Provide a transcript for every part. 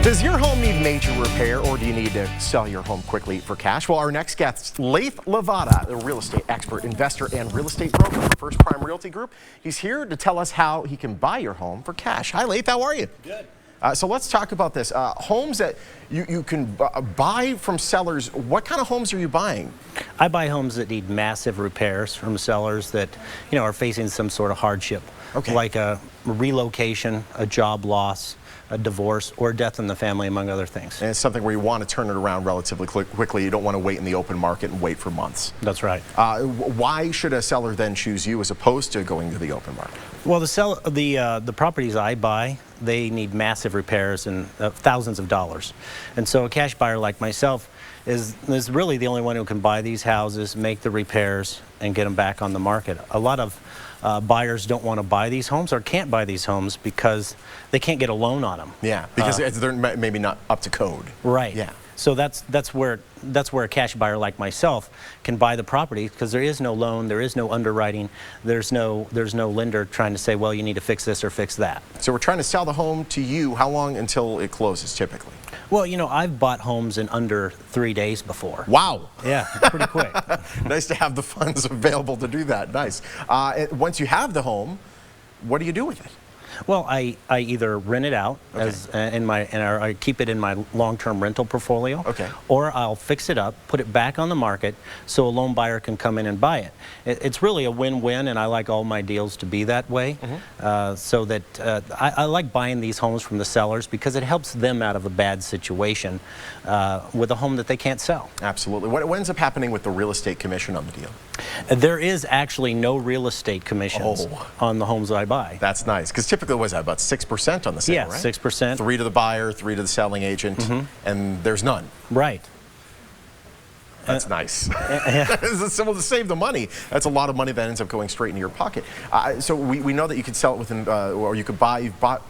Does your home need major repair, or do you need to sell your home quickly for cash? Well, our next guest, Leif Levada, a real estate expert, investor, and real estate broker for First Prime Realty Group. He's here to tell us how he can buy your home for cash. Hi, Leif. How are you? Good. So let's talk about this. Homes that you can buy from sellers. What kind of homes are you buying? I buy homes that need massive repairs from sellers that, are facing some sort of hardship. Okay. Like a relocation, a job loss, a divorce, or death in the family, among other things. And it's something where you want to turn it around relatively quickly. You don't want to wait in the open market and wait for months. That's right. Why should a seller then choose you as opposed to going to the open market? Well, the properties I buy, they need massive repairs and thousands of dollars. And so a cash buyer like myself is really the only one who can buy these houses, make the repairs, and get them back on the market. A lot of buyers don't want to buy these homes or can't buy these homes because they can't get a loan on them. Yeah, because they're maybe not up to code. Right. Yeah. So that's where a cash buyer like myself can buy the property, because there is no loan, there is no underwriting, there's no lender trying to say, well, you need to fix this or fix that. So we're trying to sell the home to you. How long until it closes typically? Well, I've bought homes in under 3 days before. Wow. Yeah, pretty quick. Nice to have the funds available to do that. Nice. Once you have the home, what do you do with it? Well, I either rent it out as I keep it in my long-term rental portfolio, or I'll fix it up, put it back on the market so a loan buyer can come in and buy it. It's really a win-win, and I like all my deals to be that way. So that I like buying these homes from the sellers because it helps them out of a bad situation with a home that they can't sell. Absolutely. What ends up happening with the real estate commission on the deal? There is actually no real estate commissions on the homes that I buy. That's nice, because typically was that about 6% on the sale, right? Yeah, 6%. 3 to the buyer, 3 to the selling agent, and there's none. Right. That's nice. So to save the money, that's a lot of money that ends up going straight into your pocket. So we know that you could sell it within, or you've bought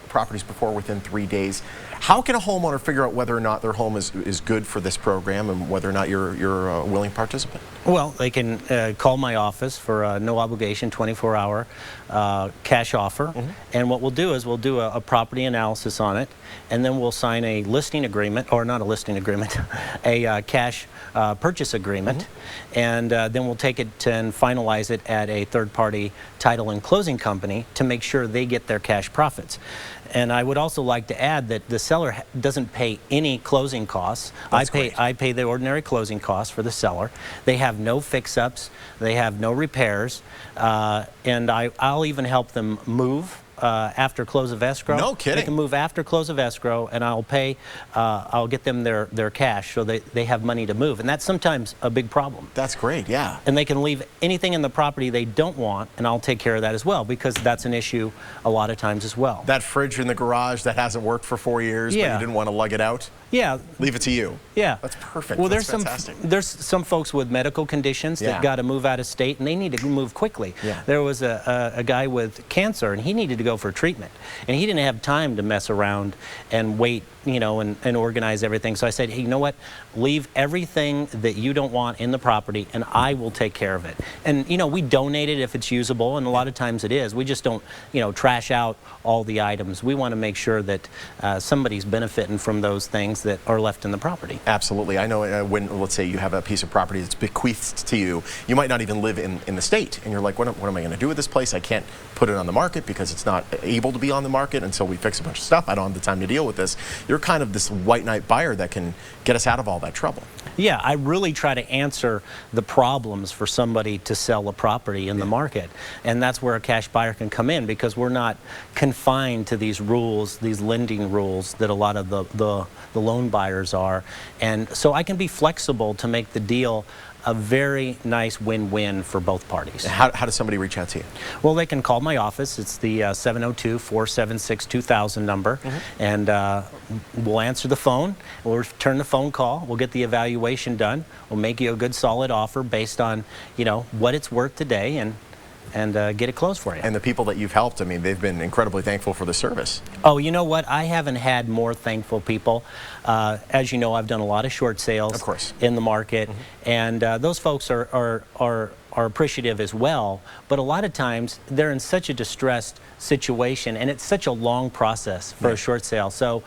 properties before within 3 days. How can a homeowner figure out whether or not their home is good for this program and whether or not you're a willing participant? Well, they can call my office for a no obligation 24-hour cash offer. And what we'll do is we'll do a property analysis on it, and then we'll sign a listing agreement, or not a listing agreement, a cash purchase agreement, and then we'll take it and finalize it at a third-party title and closing company to make sure they get their cash profits. And I would also like to add that the seller doesn't pay any closing costs. I pay the ordinary closing costs for the seller. They have no fix-ups, they have no repairs, and I'll even help them move after close of escrow. No kidding. They can move after close of escrow, and I'll get them their cash so they have money to move. And that's sometimes a big problem. That's great, yeah. And they can leave anything in the property they don't want, and I'll take care of that as well, because that's an issue a lot of times as well. That fridge in the garage that hasn't worked for 4 years, but you didn't want to lug it out? Yeah. Leave it to you. Yeah. That's perfect. Well, That's fantastic. there's some folks with medical conditions that got to move out of state, and they need to move quickly. Yeah. There was a guy with cancer, and he needed to go for treatment, and he didn't have time to mess around and wait, and organize everything. So I said, hey, you know what? Leave everything that you don't want in the property, and I will take care of it. And we donate it if it's usable, and a lot of times it is. We just don't trash out all the items. We want to make sure that somebody's benefiting from those things that are left in the property. Absolutely. I know when, let's say you have a piece of property that's bequeathed to you, you might not even live in the state, and you're like, what am I going to do with this place? I can't put it on the market because it's not able to be on the market until we fix a bunch of stuff. I don't have the time to deal with this. You're kind of this white knight buyer that can get us out of all that trouble. Yeah, I really try to answer the problems for somebody to sell a property in the market, and that's where a cash buyer can come in, because we're not confined to these rules, these lending rules that a lot of the loan buyers are. And so I can be flexible to make the deal a very nice win-win for both parties. How does somebody reach out to you? Well, they can call my office. It's the 702-476-2000 number, and we'll answer the phone. We'll return the phone call. We'll get the evaluation done. We'll make you a good, solid offer based on what it's worth today, and get it closed for you. And the people that you've helped, I mean, they've been incredibly thankful for the service. Oh, you know what? I haven't had more thankful people. As you know, I've done a lot of short sales in the market, and those folks are are appreciative as well, but a lot of times they're in such a distressed situation, and it's such a long process for a short sale. So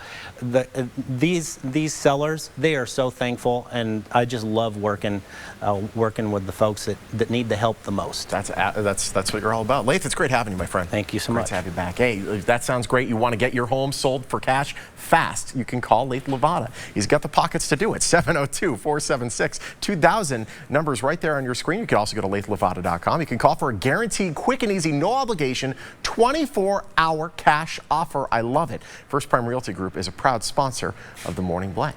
these sellers, they are so thankful, and I just love working with the folks that need the help the most. That's what you're all about. Laith, it's great having you, my friend. Thank you so much. much. Great to have you back. Hey, if that sounds great. You want to get your home sold for cash fast, you can call Laith Levada. He's got the pockets to do it. 702-476-2000. Numbers right there on your screen. You can also go to laithlevada.com. You can call for a guaranteed, quick and easy, no obligation, 24-hour cash offer. I love it. First Prime Realty Group is a proud sponsor of the Morning Blend.